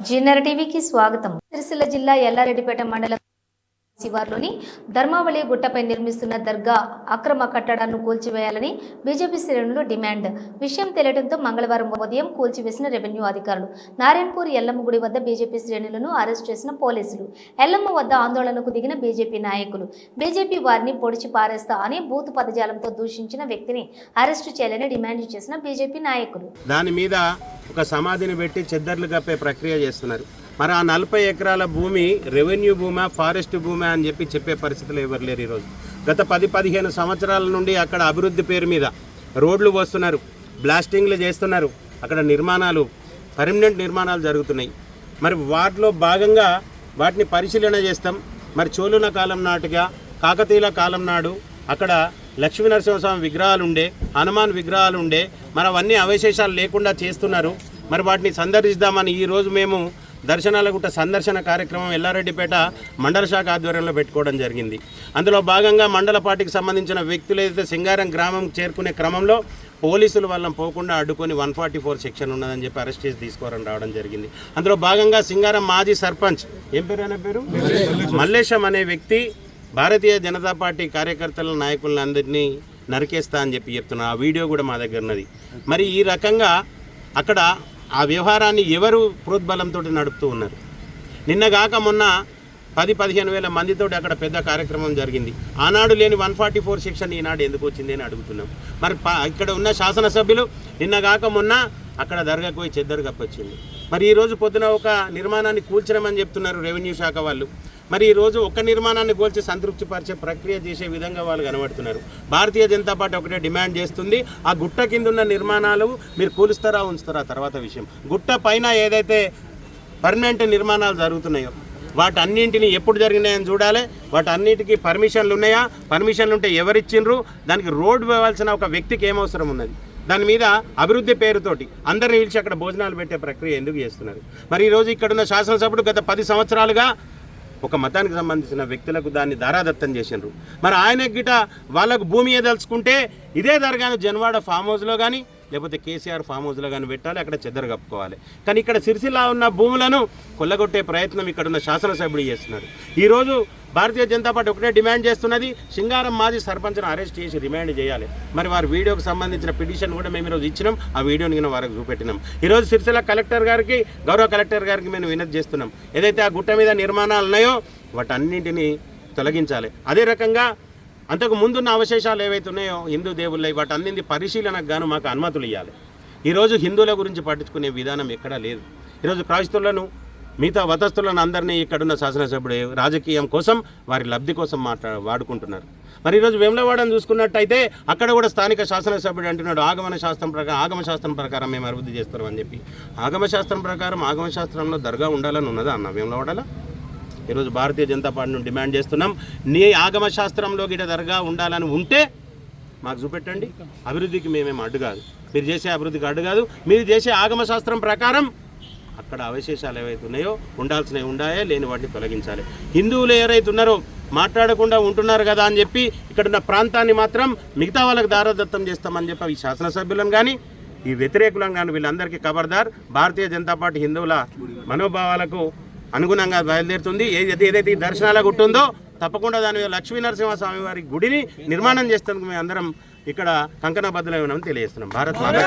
GNR టీవీకి స్వాగతం. సిరిసిల్ల జిల్లా ఎల్లారెడ్డిపేట మండలం శివార్లోని ధర్మావళి గుట్టపై నిర్మిస్తున్న దర్గా అక్రమ కట్టడాలను కూల్చివేయాలని బీజేపీ శ్రేణులు డిమాండ్. విషయం తెలియడంతో మంగళవారం ఉదయం కూల్చివేసిన రెవెన్యూ అధికారులు. నారాయణపూర్ ఎల్లమ్మ గుడి వద్ద బీజేపీ శ్రేణులను అరెస్ట్ చేసిన పోలీసులు. ఎల్లమ్మ వద్ద ఆందోళనకు దిగిన బీజేపీ నాయకులు. బీజేపీ వారిని పొడిచి పారేస్తా అని బూతు పదజాలంతో దూషించిన వ్యక్తిని అరెస్టు చేయాలని డిమాండ్ చేసిన బీజేపీ నాయకులు. దాని మీద ఒక సమాధిని పెట్టి చెద్దర్లు కప్పే ప్రక్రియ చేస్తున్నారు. మరి ఆ 40 ఎకరాల భూమి రెవెన్యూ భూమా, ఫారెస్ట్ భూమా అని చెప్పే పరిస్థితులు ఎవరు లేరు. ఈరోజు గత 10-15 సంవత్సరాల నుండి అక్కడ అభివృద్ధి పేరు మీద రోడ్లు పోస్తున్నారు, బ్లాస్టింగ్లు చేస్తున్నారు, అక్కడ నిర్మాణాలు, పర్మనెంట్ నిర్మాణాలు జరుగుతున్నాయి. మరి వాటిలో భాగంగా వాటిని పరిశీలన చేస్తాం. మరి చోళుల కాలం నాటిగా, కాకతీయుల కాలం నాడు అక్కడ లక్ష్మీనరసింహస్వామి విగ్రహాలు ఉండే, హనుమాన్ విగ్రహాలు ఉండే, మరి అవన్నీ అవశేషాలు లేకుండా చేస్తున్నారు. మరి వాటిని సందర్శిద్దామని ఈరోజు మేము దర్శనాలగుట్ట సందర్శన కార్యక్రమం ఎల్లారెడ్డిపేట మండల శాఖ ఆధ్వర్యంలో పెట్టుకోవడం జరిగింది. అందులో భాగంగా మండల పార్టీకి సంబంధించిన వ్యక్తులు ఏదైతే సింగారం గ్రామం చేరుకునే క్రమంలో పోలీసులు వాళ్ళని పోకుండా అడ్డుకొని 144 సెక్షన్ ఉన్నదని చెప్పి అరెస్ట్ చేసి తీసుకోవడం రావడం జరిగింది. అందులో భాగంగా సింగారం మాజీ సర్పంచ్ ఏం పేరు అనే పేరు మల్లేశం అనే వ్యక్తి భారతీయ జనతా పార్టీ కార్యకర్తల నాయకులందరినీ నరికేస్తా అని చెప్పి చెప్తున్నారు. ఆ వీడియో కూడా మా దగ్గర ఉన్నది. మరి ఈ రకంగా అక్కడ ఆ వ్యవహారాన్ని ఎవరు ప్రోద్బలంతో నడుపుతూ ఉన్నారు. నిన్నగాక మొన్న 10-15 వేల మందితో అక్కడ పెద్ద కార్యక్రమం జరిగింది. ఆనాడు లేని 144 సెక్షన్ ఈనాడు ఎందుకు వచ్చింది అని అడుగుతున్నాం. మరి ఇక్కడ ఉన్న శాసనసభ్యులు నిన్నగాక మొన్న అక్కడ దర్గాకు పోయి చెద్దరు కప్పొచ్చింది. మరి ఈరోజు పొద్దున ఒక నిర్మాణాన్ని కూల్చడమని చెప్తున్నారు రెవెన్యూ శాఖ వాళ్ళు. మరి ఈరోజు ఒక్క నిర్మాణాన్ని కూల్చి సంతృప్తిపరిచే ప్రక్రియ చేసే విధంగా వాళ్ళు కనబడుతున్నారు. భారతీయ జనతా పార్టీ ఒకటే డిమాండ్ చేస్తుంది, ఆ గుట్ట కింద ఉన్న నిర్మాణాలు మీరు కూలుస్తారా ఉంచుతారా తర్వాత విషయం. గుట్ట పైన ఏదైతే పర్మనెంట్ నిర్మాణాలు జరుగుతున్నాయో వాటన్నింటినీ ఎప్పుడు జరిగినాయని చూడాలి. వాటన్నిటికీ పర్మిషన్లు ఉన్నాయా, పర్మిషన్లు ఉంటే ఎవరిచ్చిండ్రు, దానికి రోడ్డు వేయాల్సిన ఒక వ్యక్తికి ఏమవసరం ఉన్నది, దాని మీద అభివృద్ధి పేరుతోటి అందరిని పిలిచి అక్కడ భోజనాలు పెట్టే ప్రక్రియ ఎందుకు చేస్తున్నారు. మరి ఈరోజు ఇక్కడున్న శాసనసభ్యుడు గత 10 సంవత్సరాలుగా ఒక మతానికి సంబంధించిన వ్యక్తులకు దాన్ని దారాదత్తం చేసినారు. మరి ఆయన గిట వాళ్ళకు భూమి ఏదలుచుకుంటే ఇదే దర్గాను జన్వాడ ఫామ్ హౌస్లో కానీ లేకపోతే కేసీఆర్ ఫామ్ హౌస్లో కానీ పెట్టాలి, అక్కడ చెద్దరు కప్పుకోవాలి. కానీ ఇక్కడ సిరిసిల్ల ఉన్న భూములను కొల్లగొట్టే ప్రయత్నం ఇక్కడ ఉన్న శాసనసభ్యుడు చేస్తున్నారు. ఈరోజు భారతీయ జనతా పార్టీ ఒకటే డిమాండ్ చేస్తున్నది, సింగారం మాజీ సర్పంచ్ను అరెస్ట్ చేసి రిమాండ్ చేయాలి. మరి వారి వీడియోకి సంబంధించిన పిటిషన్ కూడా మేము ఈరోజు ఇచ్చినాం, ఆ వీడియోని కూడా వారికి చూపెట్టినాం. ఈరోజు సిరిసిల్ల కలెక్టర్ గారికి, గౌరవ కలెక్టర్ గారికి మేము వినతి చేస్తున్నాం. ఏదైతే ఆ గుట్ట మీద నిర్మాణాలు ఉన్నాయో వాటన్నింటినీ తొలగించాలి. అదే రకంగా అంతకు ముందున్న అవశేషాలు ఏవైతే ఉన్నాయో హిందూ దేవుళ్ళై వాటన్నింటి పరిశీలనకు గాను మాకు అనుమతులు ఇవ్వాలి. ఈరోజు హిందువుల గురించి పట్టించుకునే విధానం ఎక్కడా లేదు. ఈరోజు క్రైస్తవులను, మిగతా మతస్థులను అందరినీ ఇక్కడున్న శాసనసభ్యుడు రాజకీయం కోసం, వారి లబ్ధి కోసం వాడుకుంటున్నారు. మరి ఈరోజు వేములవాడని చూసుకున్నట్టయితే అక్కడ కూడా స్థానిక శాసనసభ్యుడు అంటున్నాడు ఆగమశాస్త్రం ప్రకారం మేము అభివృద్ధి చేస్తాం అని చెప్పి. ఆగమశాస్త్రం ప్రకారం ఆగమశాస్త్రంలో దర్గా ఉండాలని ఉన్నదా అన్న వేములవాడలో? ఈరోజు భారతీయ జనతా పార్టీని డిమాండ్ చేస్తున్నాం, నీ ఆగమశాస్త్రంలో గిట దర్గా ఉండాలని ఉంటే మాకు చూపెట్టండి. అభివృద్ధికి మేమేం అడ్డు కాదు, మీరు చేసే అభివృద్ధికి అడ్డు కాదు. మీరు చేసే ఆగమశాస్త్రం ప్రకారం అక్కడ అవశేషాలు ఏవైతే ఉన్నాయో ఉండాల్సినవి ఉండాయో, లేని వాటిని తొలగించాలి. హిందువులు ఎవరైతే ఉన్నారో మాట్లాడకుండా ఉంటున్నారు కదా అని చెప్పి ఇక్కడున్న ప్రాంతాన్ని మాత్రం మిగతా వాళ్ళకి దారాదత్తం చేస్తామని చెప్పి ఈ శాసనసభ్యులను కానీ ఈ వ్యతిరేకులను కానీ వీళ్ళందరికీ ఖబర్దార్. భారతీయ జనతా పార్టీ హిందువుల మనోభావాలకు అనుగుణంగా బయలుదేరుతుంది. ఏదైతే ఈ దర్శనాల గుట్టుందో తప్పకుండా దాని మీద లక్ష్మీనరసింహస్వామి వారి గుడిని నిర్మాణం చేసేందుకు మేము అందరం ఇక్కడ కంకణబద్ధులై ఉన్నామని తెలియజేస్తున్నాం. భారత్ మాతా